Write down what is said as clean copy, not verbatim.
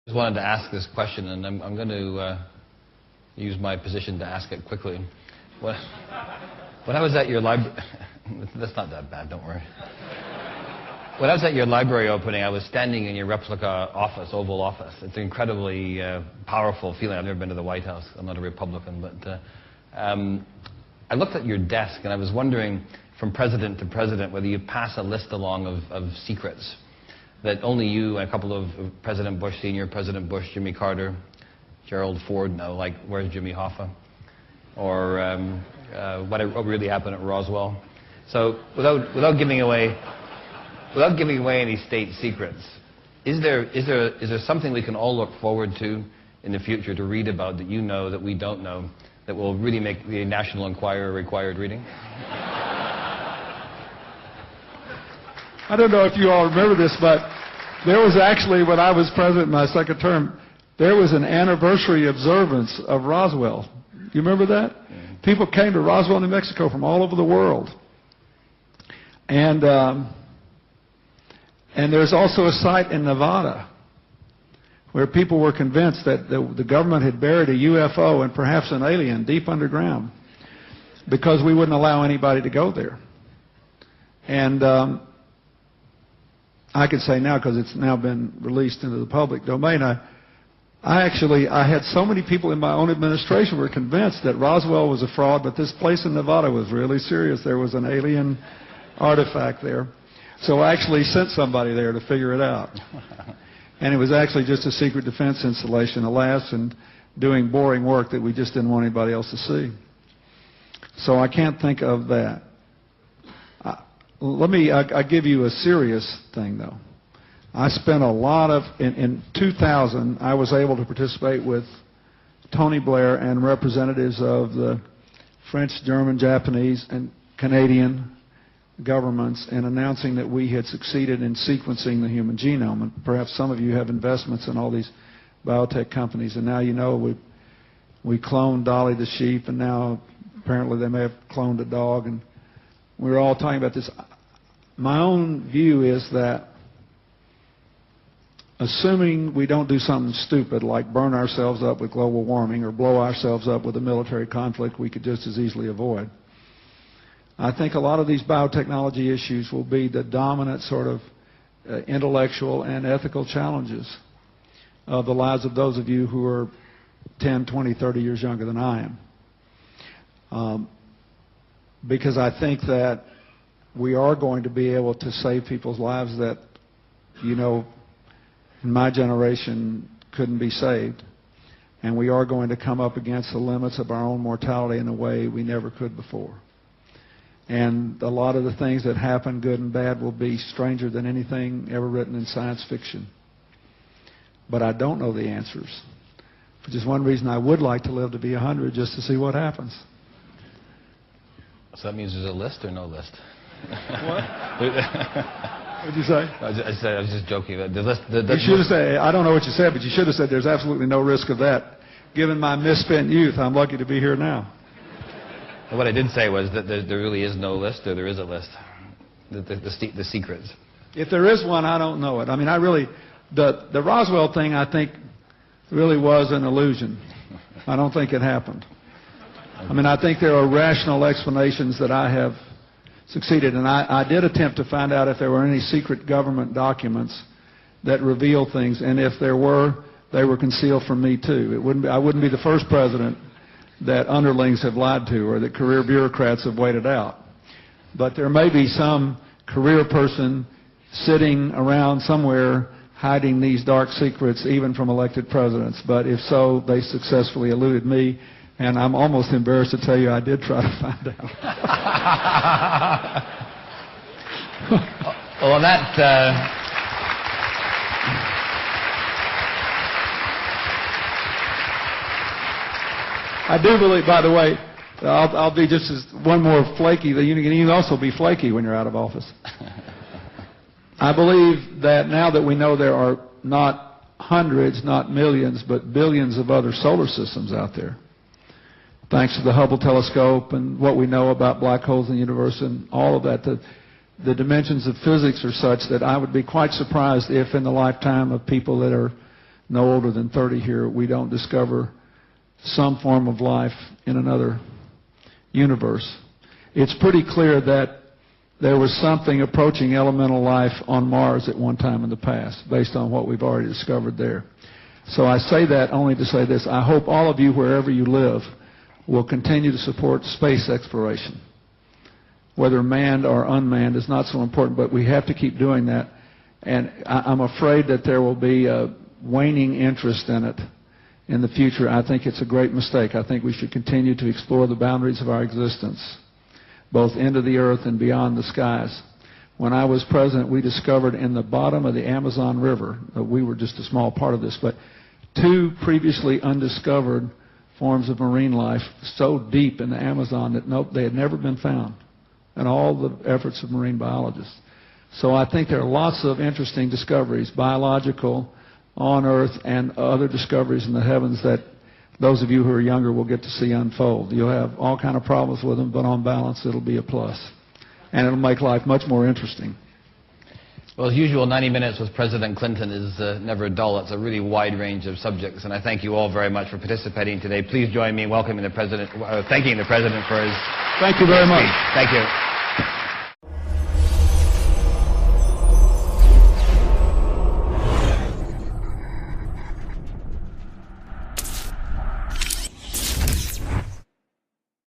Just wanted to ask this question, and I'm going to use my position to ask it quickly. When I was at your library, that's not that bad, don't worry. When I was at your library opening, I was standing in your replica office, Oval Office. It's an incredibly powerful feeling. I've never been to the White House. I'm not a Republican, but I looked at your desk, and I was wondering, from president to president, whether you pass a list along of secrets that only you and a couple of President Bush Sr., President Bush, Jimmy Carter, Gerald Ford know, like where's Jimmy Hoffa, or what really happened at Roswell. So without giving away any state secrets, is there something we can all look forward to in the future to read about that you know that we don't know that will really make the National Enquirer required reading? I don't know if you all remember this, but there was actually, when I was president in my second term, there was an anniversary observance of Roswell. You remember that? Mm-hmm. People came to Roswell, New Mexico from all over the world. And there's also a site in Nevada where people were convinced that the government had buried a UFO and perhaps an alien deep underground because we wouldn't allow anybody to go there. And I could say now, because it's now been released into the public domain, I had so many people in my own administration were convinced that Roswell was a fraud, but this place in Nevada was really serious. There was an alien artifact there. So I actually sent somebody there to figure it out. And it was actually just a secret defense installation, alas, and doing boring work that we just didn't want anybody else to see. So I can't think of that. I'll give you a serious thing, though. I spent a lot of, in 2000, I was able to participate with Tony Blair and representatives of the French, German, Japanese, and Canadian governments in announcing that we had succeeded in sequencing the human genome. And perhaps some of you have investments in all these biotech companies, and now you know we cloned Dolly the sheep, and now apparently they may have cloned a dog, and we were all talking about this. My own view is that assuming we don't do something stupid like burn ourselves up with global warming or blow ourselves up with a military conflict we could just as easily avoid, I think a lot of these biotechnology issues will be the dominant sort of intellectual and ethical challenges of the lives of those of you who are 10, 20, 30 years younger than I am. Because I think that we are going to be able to save people's lives that, you know, in my generation couldn't be saved. And we are going to come up against the limits of our own mortality in a way we never could before. And a lot of the things that happen, good and bad, will be stranger than anything ever written in science fiction. But I don't know the answers. Which is one reason I would like to live to be 100, just to see what happens. So that means there's a list or no list? What? What'd you say? I was just joking. The list, you should have said, I don't know what you said, but you should have said there's absolutely no risk of that. Given my misspent youth, I'm lucky to be here now. What I did say was that there really is no list, or there is a list. The secrets. If there is one, I don't know it. I mean, the Roswell thing, I think, really was an illusion. I don't think it happened. I mean, I think there are rational explanations that I have succeeded, and I did attempt to find out if there were any secret government documents that reveal things, and if there were, they were concealed from me too. I wouldn't be the first president that underlings have lied to or that career bureaucrats have waited out. But there may be some career person sitting around somewhere hiding these dark secrets even from elected presidents. But if so, they successfully eluded me. And I'm almost embarrassed to tell you I did try to find out. Well, that... I do believe, by the way, I'll be just as one more flaky. You can also be flaky when you're out of office. I believe that now that we know there are not hundreds, not millions, but billions of other solar systems out there, thanks to the Hubble telescope and what we know about black holes in the universe and all of that, the dimensions of physics are such that I would be quite surprised if in the lifetime of people that are no older than 30 here, we don't discover some form of life in another universe. It's pretty clear that there was something approaching elemental life on Mars at one time in the past, based on what we've already discovered there. So I say that only to say this. I hope all of you, wherever you live, will continue to support space exploration. Whether manned or unmanned is not so important, but we have to keep doing that. And I'm afraid that there will be a waning interest in it in the future. I think it's a great mistake. I think we should continue to explore the boundaries of our existence, both into the earth and beyond the skies. When I was president, we discovered in the bottom of the Amazon River, we were just a small part of this, but 2 previously undiscovered forms of marine life so deep in the Amazon that they had never been found in all the efforts of marine biologists. So I think there are lots of interesting discoveries, biological, on Earth, and other discoveries in the heavens that those of you who are younger will get to see unfold. You'll have all kind of problems with them, but on balance, it'll be a plus. And it'll make life much more interesting. Well, as usual, 90 Minutes with President Clinton is never dull. It's a really wide range of subjects, and I thank you all very much for participating today. Please join me in welcoming the President, thanking the President for his... Thank you very much. Thank you.